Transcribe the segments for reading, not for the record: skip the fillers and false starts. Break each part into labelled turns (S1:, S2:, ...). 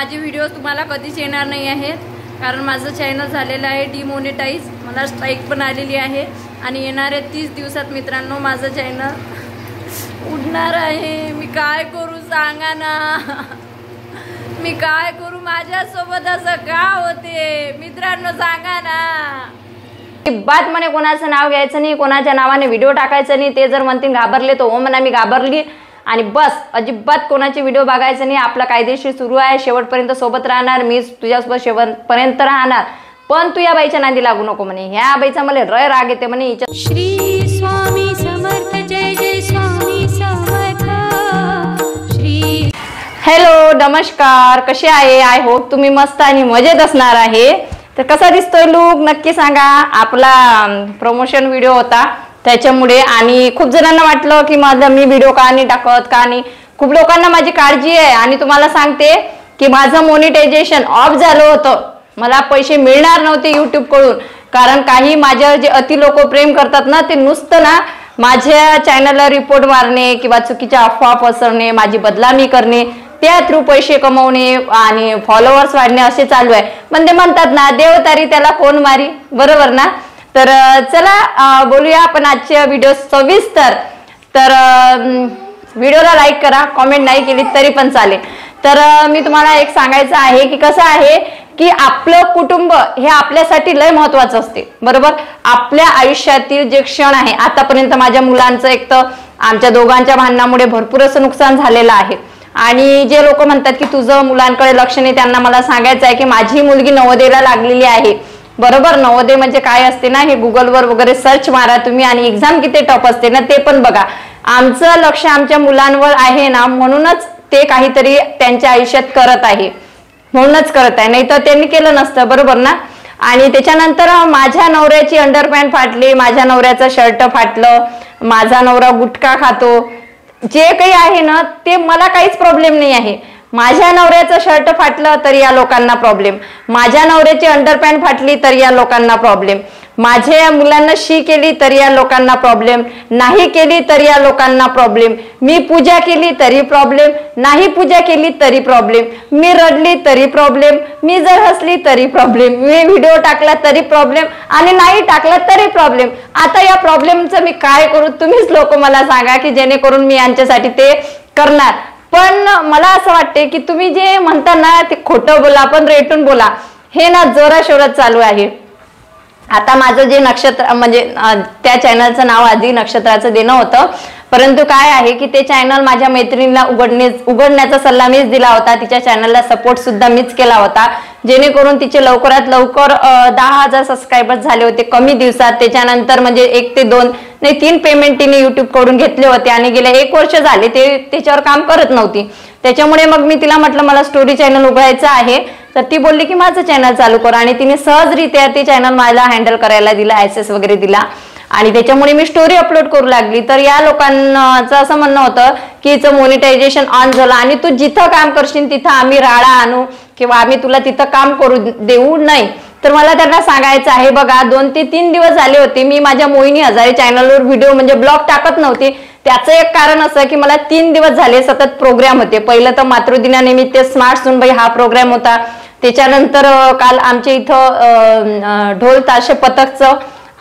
S1: माझे व्हिडिओ तुम्हाला कधीच येणार नाही आहेत, कारण माझं चॅनल झालेलं आहे डिमॉनिटाईज. मला स्ट्राईक पण आलेली आहे आणि येणाऱ्या 30 दिवसात मित्रांनो माझं चॅनल उडणार आहे. मी काय करू सांगा ना, मी काय करू? माझ्यासोबत असं का होते मित्रांनो, सांगा ना.
S2: बात म्हणे कोणाचं नाव घ्यायचं नाही, कोणाच्या नावाने व्हिडिओ टाकायचं नाही. ते जर म्हणतील घाबरले तर हो म्हणा, मी घाबरली आणि बस. अजिबात कोणाचे व्हिडिओ बघायचं नाही. आपला कायदेशीर सुरू आहे, शेवटपर्यंत सोबत राहणार. मी तुझ्यासोबत शेवटपर्यंत राहणार, पण तू या बाईच्या नांदी लागू नको म्हणे. ह्या बाईचा मला रय राग येते म्हणे.
S3: श्री स्वामी समर्थ, जय जय स्वामी समर्थ. श्री
S2: हॅलो, नमस्कार, कसे आहे? आय होप तुम्ही मस्त आणि मजेत असणार आहे. तर कसा दिसतोय लुक नक्की सांगा. आपला प्रमोशन व्हिडिओ होता त्याच्यामुळे, आणि खूप जणांना वाटलं की माझा मी व्हिडिओ का नाही टाकत, का नाही. खूप लोकांना माझी काळजी आहे आणि तुम्हाला सांगते की माझं मॉनिटायझेशन ऑफ झालं होतं. मला पैसे मिळणार नव्हते YouTube कडून, कारण काही माझ्यावर जे अति लोक प्रेम करतात ना, ते नुसतं ना माझ्या चॅनलला रिपोर्ट मारणे किंवा चुकीच्या अफवा पसरणे, माझी बदनामी करणे, त्या थ्रू पैसे कमवणे आणि फॉलोअर्स वाढणे असे चालू आहे. पण ते म्हणतात ना, देव तारी त्याला कोण मारी, बरोबर ना. तर चला बोलूया आपण आजच्या व्हिडिओ सविस्तर. तर व्हिडिओला लाईक करा, कॉमेंट नाही केली तरी पण चालेल. तर मी तुम्हाला एक सांगायचं आहे की कसं आहे की आपलं कुटुंब हे आपल्यासाठी लय महत्वाचं असते, बरोबर. आपल्या आयुष्यातील जे क्षण आहे, आतापर्यंत माझ्या मुलांचं एक तर आमच्या दोघांच्या भांडणामुळे भरपूर असं नुकसान झालेलं आहे. आणि जे लोक म्हणतात की तुझं मुलांकडे लक्ष नाही, त्यांना मला सांगायचं आहे की माझी मुलगी नवोदयला लागलेली आहे, बरोबर. नवोदय म्हणजे काय असते ना, हे गुगलवर वगैरे सर्च मारा तुम्ही, आणि एक्झाम किती टफ असते ना ते पण बघा. आमचं लक्ष आमच्या मुलांवर आहे ना, म्हणूनच ते काहीतरी त्यांच्या आयुष्यात करत आहे, म्हणूनच करत आहे, नाही तर त्यांनी केलं नसतं, बरोबर ना. आणि त्याच्यानंतर माझ्या नवऱ्याची अंडरपॅन्ट फाटली, माझ्या नवऱ्याचं शर्ट फाटलं, माझा नवरा गुटखा खातो, जे काही आहे ना ते मला काहीच प्रॉब्लेम नाही आहे. माझ्या नवऱ्याचं शर्ट फाटलं तर या लोकांना प्रॉब्लेम, माझ्या नवऱ्याची अंडरपॅन्ट फाटली तर या लोकांना प्रॉब्लेम, माझ्या मुलांना शी केली तर या लोकांना प्रॉब्लेम, नाही केली तर या लोकांना प्रॉब्लेम, मी पूजा केली तरी प्रॉब्लेम, नाही पूजा केली तरी प्रॉब्लेम, मी रडली तरी प्रॉब्लेम, मी जर हसली तरी प्रॉब्लेम, मी व्हिडिओ टाकला तरी प्रॉब्लेम, आणि नाही टाकला तरी प्रॉब्लेम. आता या प्रॉब्लेमचं मी काय करू? तुम्हीच लोक मला सांगा की जेणेकरून मी यांच्यासाठी ते करणार. पण मला असं वाटते की तुम्ही जे म्हणता ना ते खोटं बोला पण रेटून बोला, हे ना जोराशोरात चालू आहे. आता माझं जे नक्षत्र म्हणजे त्या चॅनलचं नाव आधी नक्षत्राचं देणं होतं, परंतु काय आहे की ते चॅनल माझ्या मैत्रिणीला उघडण्याचा सल्ला मीच दिला होता. तिच्या चॅनलला सपोर्ट सुद्धा मीच केला होता, जेणेकरून तिचे लवकरात लवकर 10,000 सबस्क्रायबर्स झाले होते कमी दिवसात. त्याच्यानंतर म्हणजे 1 ते 2 नाही 3 पेमेंट तिने YouTube कडून घेतले होते आणि गेले 1 वर्ष झाले ते त्याच्यावर काम करत नव्हती. त्याच्यामुळे मग मी तिला म्हटलं मला स्टोरी चॅनल उघडायचं आहे, तर ती बोलली की माझं चॅनल चालू कर, आणि तिने सहजरित्या ते चॅनल मला हँडल करायला दिला, ऍक्सेस वगैरे दिला, आणि त्याच्यामुळे मी स्टोरी अपलोड करू लागली. तर या लोकांचं असं म्हणणं होतं की हिचं मॉनिटायझेशन ऑन झालं आणि तू जिथं काम करशील तिथं आम्ही राडा आणू किंवा आम्ही तुला तिथं काम करू देऊ नाही. तर मला त्यांना सांगायचं आहे, बघा 2 ते 3 दिवस झाले होते मी माझ्या मोहिनी हजारे चॅनलवर व्हिडिओ म्हणजे ब्लॉग टाकत नव्हते. त्याचं एक कारण असं की मला 3 दिवस झाले सतत प्रोग्राम होते. पहिलं तर मातृदिनानिमित्त स्मार्ट सुनबाई हा प्रोग्राम होता, त्याच्यानंतर काल आमच्या इथं ढोल ताशे पथकचं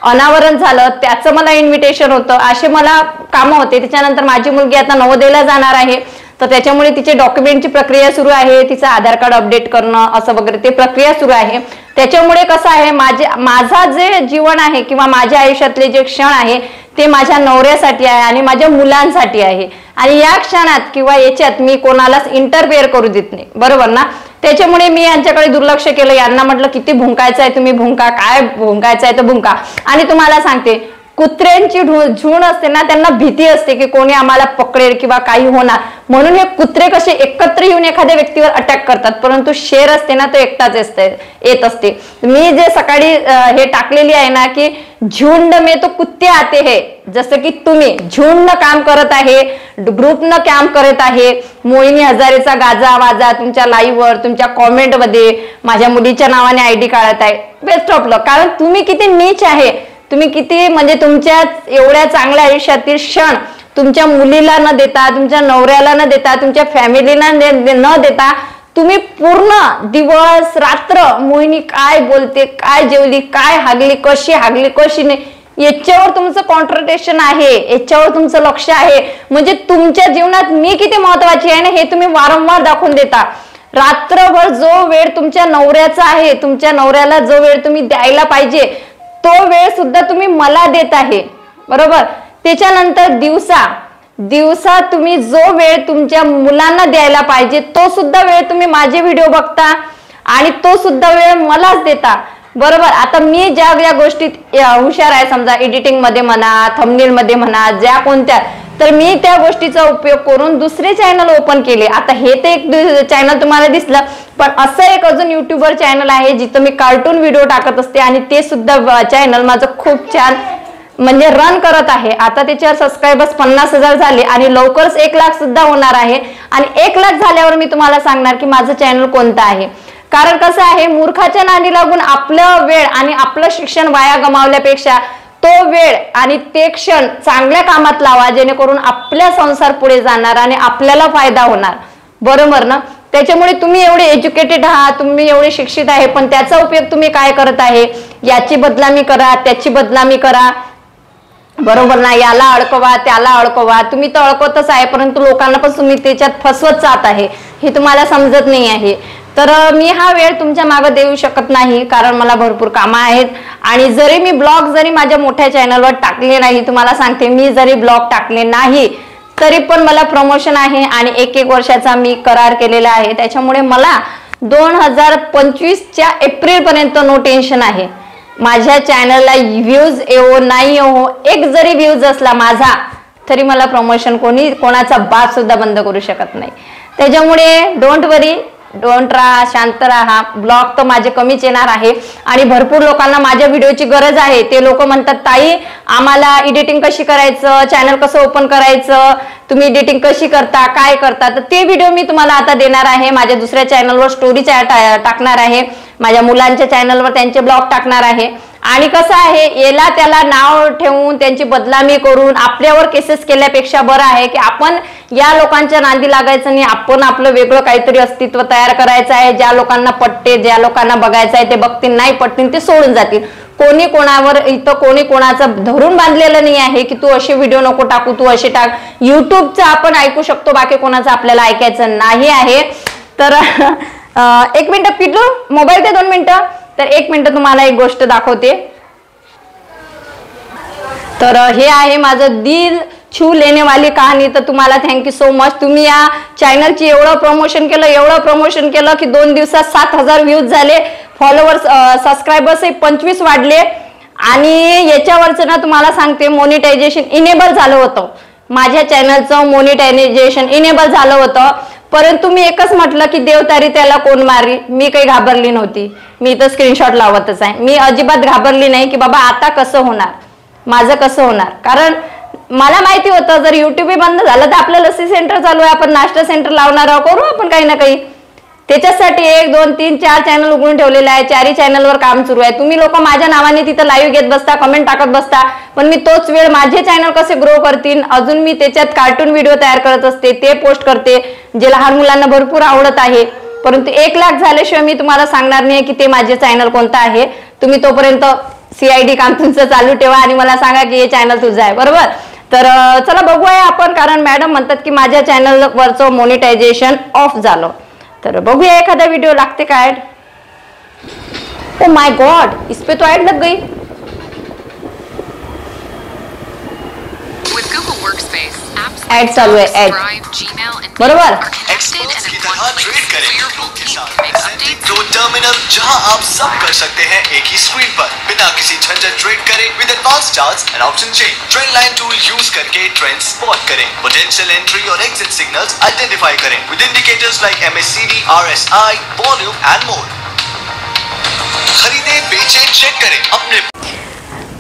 S2: अनावरण झालं, त्याचं मला इन्व्हिटेशन होतं, असे मला कामं होते. त्याच्यानंतर माझी मुलगी आता नवोदयला जाणार आहे, तर त्याच्यामुळे तिचे डॉक्युमेंटची प्रक्रिया सुरू आहे, तिचं आधार कार्ड अपडेट करणं असं वगैरे ते प्रक्रिया सुरू आहे. त्याच्यामुळे कसं आहे माझा जे जीवन आहे किंवा माझ्या आयुष्यातले जे क्षण आहे ते माझ्या नवऱ्यासाठी आहे आणि माझ्या मुलांसाठी आहे, आणि या क्षणात किंवा याच्यात मी कोणालाच इंटरफेअर करू देत नाही, बरोबर ना. त्याच्यामुळे मी यांच्याकडे दुर्लक्ष केलं. यांना म्हटलं किती भुंकायचं आहे तुम्ही भुंका, काय भुंकायचं आहे तर भुंका. आणि तुम्हाला सांगते कुत्र्यांची झुंड असते ना, त्यांना भीती असते की कोणी आम्हाला पकडेल किंवा काही होणार, म्हणून हे कुत्रे कसे एकत्र येऊन एखाद्या व्यक्तीवर अटॅक करतात, परंतु शेर असते ना तो एकटाच येत असते. मी जे सकाळी हे टाकलेली आहे ना की झुंड में तो कुत्ते आते है, जसं की तुम्ही झुंड काम करत आहे, ग्रुपनं काम करत आहे, मोहिनी हजारेचा गाजा वाजा तुमच्या लाईव्हवर तुमच्या कॉमेंट मध्ये माझ्या मुलीच्या नावाने ID काढत आहे. बेस्ट ऑफ लक, कारण तुम्ही किती नीच आहे, तुम्ही किती म्हणजे तुमच्या एवढ्या चांगल्या आयुष्यातील क्षण तुमच्या मुलीला न देता, तुमच्या नवऱ्याला न देता, तुमच्या फॅमिलीला न देता तुम्ही पूर्ण दिवस रात्र मोहिनी काय बोलते, काय जेवली, काय हागली, कशी नाही, याच्यावर तुमचं कॉन्सन्ट्रेशन आहे, याच्यावर तुमचं लक्ष आहे. म्हणजे तुमच्या जीवनात मी किती महत्वाची आहे ना हे तुम्ही वारंवार दाखवून देता. रात्रभर जो वेळ तुमच्या नवऱ्याचा आहे, तुमच्या नवऱ्याला जो वेळ तुम्ही द्यायला पाहिजे तो वेळ सुद्धा तुम्ही मला देत आहे, बरोबर. त्याच्यानंतर दिवसा तुम्ही जो वेळ तुमच्या मुलांना द्यायला पाहिजे तो सुद्धा वेळ तुम्ही माझे व्हिडिओ बघता आणि तो सुद्धा वेळ मलाच देता, बरोबर. आता मी ज्या गोष्टीत हुशार आहे, समजा एडिटिंग मध्ये म्हणा, थंबनेल मध्ये म्हणा, ज्या कोणत्या, तर मी त्या गोष्टीचा उपयोग करून दुसरे चॅनल ओपन केले. आता हे तर एक चॅनल तुम्हाला दिसलं, पण असं एक अजून युट्यूबर चॅनल आहे जिथं मी कार्टून व्हिडिओ टाकत असते आणि ते सुद्धा चॅनल माझं खूप छान म्हणजे रन करत आहे. आता त्याच्यावर सबस्क्रायबर्स 50,000 झाले आणि लवकरच 1 लाख सुद्धा होणार आहे. आणि 1 लाख झाल्यावर मी तुम्हाला सांगणार की माझं चॅनल कोणतं आहे. कारण कसं आहे, मूर्खाच्या नादी लागून आपलं वेळ आणि आपलं शिक्षण वाया गमावल्यापेक्षा तो वेळ आणि ते क्षण चांगल्या कामात लावा, जेणेकरून आपल्या संसार पुढे जाणार आणि आपल्याला फायदा होणार, बरोबर ना. त्याच्यामुळे तुम्ही एवढे एज्युकेटेड आहात, तुम्ही एवढे शिक्षित आहे, पण त्याचा उपयोग तुम्ही काय करत आहे, याची बदनामी करा, त्याची बदनामी करा, बरोबर ना. याला अडकवा, त्याला अडकवा, तुम्ही तर अडकवतच आहे, परंतु लोकांना पण तुम्ही त्याच्यात फसवत जात आहे, हे तुम्हाला समजत नाही आहे. तर मी हा वेळ तुमच्या मागे देऊ शकत नाही, कारण मला भरपूर कामं आहेत. आणि जरी मी ब्लॉग जरी माझ्या मोठ्या चॅनलवर टाकले नाही, तुम्हाला सांगते, मी जरी ब्लॉग टाकले नाही तरी पण मला प्रमोशन आहे आणि 1 वर्षाचा मी करार केलेला आहे. त्याच्यामुळे मला 2025च्या एप्रिल पर्यंत नो टेन्शन आहे. माझ्या चॅनलला व्ह्यूज येवो नाही येवो, एक जरी व्ह्यूज असला माझा तरी मला प्रमोशन कोणाचा बाप सुद्धा बंद करू शकत नाही. त्याच्यामुळे डोंट वरी, डोंट राहा, शांत राहा. ब्लॉग तर माझे कमीच येणार आहे आणि भरपूर लोकांना माझ्या व्हिडिओची गरज आहे. ते लोक म्हणतात, ताई आम्हाला एडिटिंग कशी करायचं, चॅनल कसं ओपन करायचं, तुम्ही एडिटिंग कशी करता, काय करता, तर ते व्हिडिओ मी तुम्हाला आता देणार आहे. माझ्या दुसऱ्या चॅनलवर स्टोरी टाकणार आहे, माझ्या मुलांच्या चॅनलवर त्यांचे ब्लॉग टाकणार आहे. आणि कसं आहे, याला त्याला नाव ठेवून त्यांची बदनामी करून आपल्यावर केसेस केल्यापेक्षा बरं आहे की आपण या लोकांच्या नांदी लागायचं नाही. आपण आपलं वेगळं काहीतरी अस्तित्व तयार करायचं आहे. ज्या लोकांना पटते, ज्या लोकांना बघायचं आहे ते बघतील, नाही पटतील ते सोडून जातील. कोणी कोणावर इथं कोणी कोणाचं धरून बांधलेलं नाही आहे की तू असे व्हिडिओ नको टाकू, तू असे टाक. युट्यूबचं आपण ऐकू शकतो, बाकी कोणाचं आपल्याला ऐकायचं नाही आहे. तर 1 मिनिट पिल्लू, मोबाईल दे 2 मिनिटं. तर 1 मिनिट तुम्हाला एक गोष्ट दाखवते. तर हे आहे माझं दिल छू लेने वाली कहाणी. तर तुम्हाला थँक्यू सो मच. तुम्ही या चॅनलची एवढं प्रमोशन केलं की 2 दिवसात 7,000 व्ह्यूज झाले, फॉलोअर्स सबस्क्रायबर्स 25 वाढले. आणि याच्यावरचं ना तुम्हाला सांगते, मोनिटायझेशन इनेबल झालं होतं. माझ्या चॅनलचं मोनिटायझेशन इनेबल झालं होतं, परंतु मी एकच म्हटलं की देवतारी त्याला कोण मारी. मी काही घाबरली नव्हती. मी तर स्क्रीनशॉट लावतच आहे. मी अजिबात घाबरली नाही की बाबा आता कसं होणार, माझं कसं होणार. कारण मला माहिती होतं जर युट्यूब बंद झालं तर आपलं लस्सी सेंटर चालू आहे, आपण नाश्ता सेंटर लावणार आहोत, करू आपण काही ना काही. त्याच्यासाठी 1, 2, 3, 4 चॅनल उघडून ठेवलेले आहे. 4ही चॅनलवर काम सुरू आहे. तुम्ही लोक माझ्या नावाने तिथं लाईव्ह घेत बसता, कमेंट टाकत बसता, पण मी तोच वेळ माझे चॅनल कसे ग्रो करतील, अजून मी त्याच्यात कार्टून व्हिडिओ तयार करत असते, ते पोस्ट करते, जे लहान मुलांना भरपूर आवडत आहे. परंतु 1 लाख झाल्याशिवाय मी तुम्हाला सांगणार नाही की ते माझे चॅनल कोणतं आहे. तुम्ही तोपर्यंत CID काम तुमचं चालू ठेवा आणि मला सांगा की हे चॅनल तुझं आहे, बरोबर. तर चला बघूया आपण, कारण मॅडम म्हणतात की माझ्या चॅनलवरचं मोनिटायझेशन ऑफ झालं. तर बघूया एखादा व्हिडिओ लागते का ऍड. ओ माय गॉड, इस पे तो ऍड लग गई. ऍड चालू आहे, ऍड, बरोबर.
S4: तो टर्मिनल जहां आप सब कर सकते हैं एक ही स्क्रीन पर, बिना किसी झंझट. ट्रेड करें विद advance charts end option change. Trend line tool use करके ट्रेंड स्पॉट करें, पोटेंशियल एंट्री और एग्जिट सिग्नल्स आइडेंटिफाई करें विद indicators like MACD, RSI, volume and more. खरीदें, बेचें, चेक करें अपने.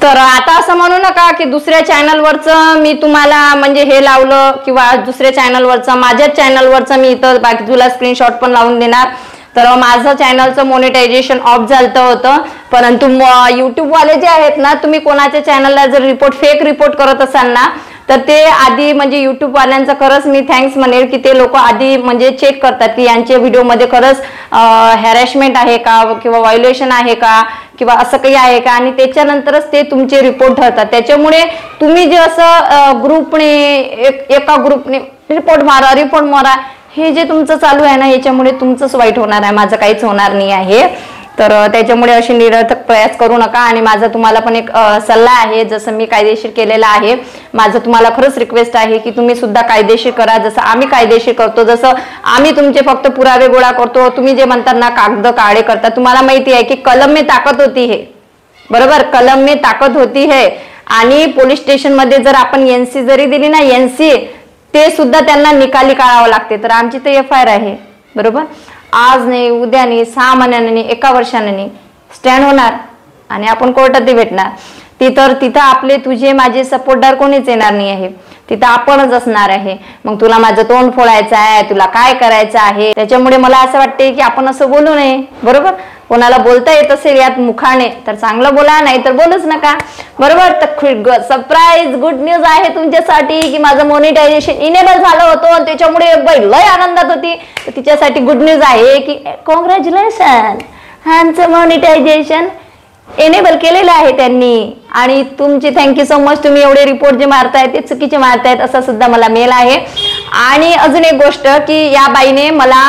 S2: तर आता असं म्हणू नका की दुसऱ्या चॅनलवरचं मी तुम्हाला म्हणजे हे लावलं किंवा दुसऱ्या चॅनलवरचं, माझ्याच चॅनलवरचं मी इथं बाकी तुला स्क्रीनशॉट पण लावून देणार. तर माझं चॅनलचं मोनिटायझेशन ऑफ झालं होतं, परंतु युट्यूबवाले जे आहेत ना, तुम्ही कोणाच्या चॅनलला जर फेक रिपोर्ट करत असाल ना, तर ते आधी म्हणजे युट्यूब वाल्यांचा खरंच मी थँक्स म्हणेल की ते लोक आधी म्हणजे चेक करतात की यांच्या व्हिडिओमध्ये खरंच हॅरॅसमेंट आहे का किंवा व्हायोलेशन आहे का किंवा असं काही आहे का, आणि त्याच्यानंतरच ते तुमचे रिपोर्ट ठरतात. त्याच्यामुळे तुम्ही जे असं ग्रुपने एका ग्रुपने रिपोर्ट मारा हे जे तुमचं चालू आहे ना, याच्यामुळे तुमचंच वाईट होणार आहे, माझं काहीच होणार नाही आहे. तर त्याच्यामुळे अशी निरर्थक प्रयास करू नका. आणि माझा तुम्हाला पण एक सल्ला आहे, जसं मी कायदेशीर केलेला आहे, माझं तुम्हाला खरंच रिक्वेस्ट आहे की तुम्ही सुद्धा कायदेशीर करा, जसं आम्ही कायदेशीर करतो. जसं आम्ही तुमचे फक्त पुरावे गोळा करतो, तुम्ही जे म्हणतात ना कागद काळे करता. तुम्हाला माहिती आहे की कलम में ताकद होती है, बरोबर, कलम में ताकद होती है. आणि पोलीस स्टेशन मध्ये जर आपण NC जरी दिली ना, NC ते सुद्धा त्यांना निकाली काढावं लागते. तर आमची तर FIR आहे, बरोबर, आज नाही उद्या नाही 6 महिन्यांनी नाही 1 वर्षाने नाही स्टँड होणार आणि आपण कोर्टात भेटणार. तिथं आपले तुझे माझे सपोर्टदार कोणीच येणार नाही आहे, तिथं आपणच असणार आहे. मग तुला माझं तोंड फोडायचं आहे, तुला काय करायचं आहे. त्याच्यामुळे मला असं वाटते की आपण असं बोलू नये, बरोबर. कोणाला बोलता येत असेल यात मुखाने तर चांगलं बोला, नाही तर बोलूच नका, बरोबर. तर सरप्राईज गुड न्यूज आहे तुमच्यासाठी की माझं मॉनिटायझेशन इनेबल झालं होतं आणि त्याच्यामुळे लय आनंदात होती. तर तिच्यासाठी गुड न्यूज आहे की कॉंग्रॅच्युलेशन, ह्यांचं मॉनिटायझेशन एनेबल केलेलं आहे त्यांनी. आणि तुमची थँक्यू सो मच. तुम्ही एवढे रिपोर्ट जे मारतायत ते चुकीचे मारतायत असा सुद्धा मला मेल आहे. आणि अजून एक गोष्ट की या बाईने मला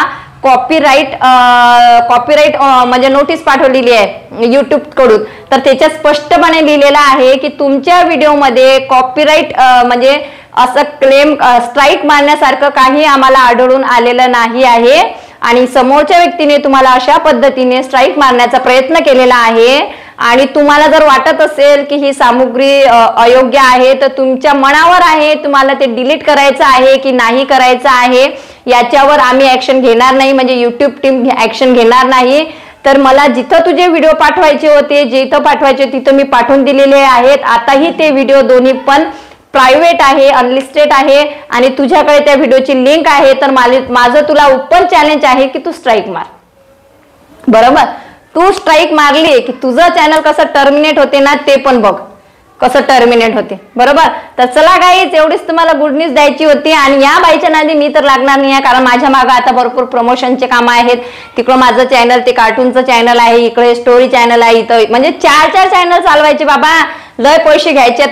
S2: कॉपीराईट म्हणजे नोटीस पाठवलेली आहे युट्यूब कडून. तर त्याच्यात स्पष्टपणे लिहिलेलं आहे की तुमच्या व्हिडिओमध्ये कॉपीराईट म्हणजे असं क्लेम स्ट्राईक मारण्यासारखं काही आम्हाला आढळून आलेलं नाही आहे. आणि समोरच्या व्यक्तीने तुम्हाला अशा पद्धतीने स्ट्राईक मारण्याचा प्रयत्न केलेला आहे. आणि तुम्हाला जर वाटत असेल की ही सामुग्री अयोग्य आहे तर तुमच्या मनावर आहे, तुम्हाला ते डिलीट करायचं आहे की नाही करायचं आहे. याच्यावर आम्ही ऍक्शन घेणार नाही, म्हणजे युट्यूब टीम ऍक्शन घेणार नाही. तर मला जिथं तुझे व्हिडिओ पाठवायचे होते, जिथं पाठवायचे तिथं मी पाठवून दिलेले आहेत. आताही ते व्हिडिओ दोन्ही पण प्रायव्हेट आहे, अनलिस्टेड आहे आणि तुझ्याकडे त्या व्हिडिओची लिंक आहे. तर माझं तुला ओपन चॅलेंज आहे की तू स्ट्राईक मार, बरोबर. तू स्ट्राईक मारली की तुझं चॅनल कसं टर्मिनेट होते ना ते पण बघ कसं टर्मिनेट होते, बरोबर. तर चला गाईज, एवढीच तुम्हाला गुड न्यूज द्यायची होती. आणि या बाईच्या नादी मी तर लागणार नाही आहे, कारण माझ्या मागे आता भरपूर प्रमोशनचे काम आहेत. तिकडं माझं चॅनल ते कार्टूनचं चॅनल आहे, इकडे स्टोरी चॅनल आहे, इथं म्हणजे 4 चॅनल चालवायचे बाबा. लय पैसे घ्यायचे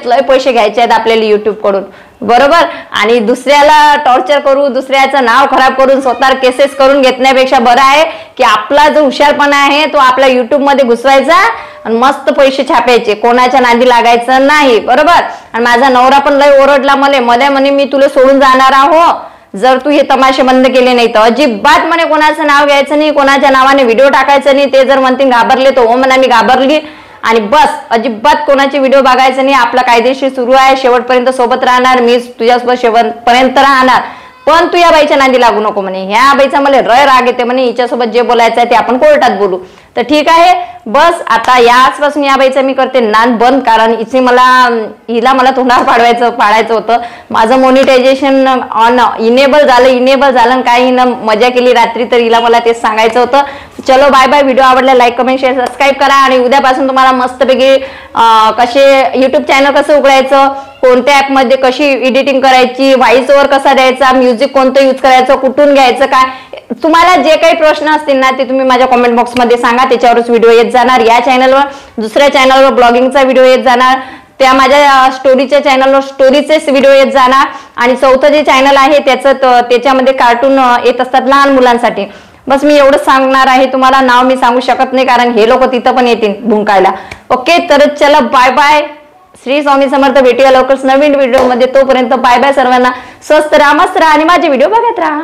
S2: आहेत आपल्याला युट्यूब कडून, बरोबर. आणि दुसऱ्याला टॉर्चर करू, दुसऱ्याचं नाव खराब करून स्वतः केसेस करून घेतण्यापेक्षा बरं आहे की आपला जो हुशारपणा आहे तो आपल्या युट्यूब मध्ये घुसवायचा आणि मस्त पैसे छापायचे, कोणाच्या नादी लागायचं नाही, बरोबर. आणि माझा नवरा पण लय ओरडला मला म्हणे मी तुला सोडून जाणार आहो जर तू हे तमाशे बंद केले नाही तर. अजिबात म्हणे कोणाचं नाव घ्यायचं नाही, कोणाच्या नावाने व्हिडिओ टाकायचं नाही. ते जर म्हणतील घाबरले तर हो म्हणा मी घाबरली आणि बस. अजिबात कोणाचे व्हिडिओ बघायचं नाही. आपला कायदेशीर सुरू आहे, शेवटपर्यंत सोबत राहणार, मी तुझ्यासोबत शेवटपर्यंत राहणार. पण तू या बाईच्या नादी लागू नको म्हणे. ह्या बाईचा मला राग येते म्हणे, हिच्यासोबत जे बोलायचं आहे ते आपण कोर्टात बोलू. तर ठीक आहे, बस आता याचपासून या बाईचा मी करते नाद बंद, कारण हिला मला तोंडावर पाडायचं होतं. माझं मॉनिटायझेशन ऑन इनेबल झालं काय हिनं मजा केली रात्री, तर हिला मला तेच सांगायचं होतं. चलो बाय बाय. व्हिडिओ आवडला लाईक कमेंट शेअर सबस्क्राईब करा. आणि उद्यापासून तुम्हाला मस्तपैकी कसे युट्यूब चॅनल कसं उघडायचं, कोणत्या ऍपमध्ये कशी एडिटिंग करायची, व्हॉइस ओव्हर कसा द्यायचा, म्युझिक कोणतं यूज करायचं, कुठून घ्यायचं, काय तुम्हाला जे काही प्रश्न असतील ना ते तुम्ही माझ्या कमेंट बॉक्समध्ये सांगा. त्याच्यावरच व्हिडिओ येत जाणार. या चॅनलवर दुसऱ्या चॅनलवर ब्लॉगिंगचा व्हिडिओ येत जाणार, त्या माझ्या स्टोरीच्या चॅनलवर स्टोरीचेच व्हिडिओ येत जाणार. आणि चौथं जे चॅनल आहे त्याच्यामध्ये कार्टून येत असतात लहान मुलांसाठी. बस मी एवढंच सांगणार आहे तुम्हाला. नाव मी सांगू शकत नाही कारण हे लोक तिथं पण येतील भुंकायला. ओके, तर चला बाय बाय. श्री स्वामी समर्थ. भेटूया लवकरच नवीन व्हिडिओ मध्ये. तोपर्यंत बाय बाय सर्वांना. स्वस्त राहा, मस्त राहा आणि माझे व्हिडिओ बघत राहा.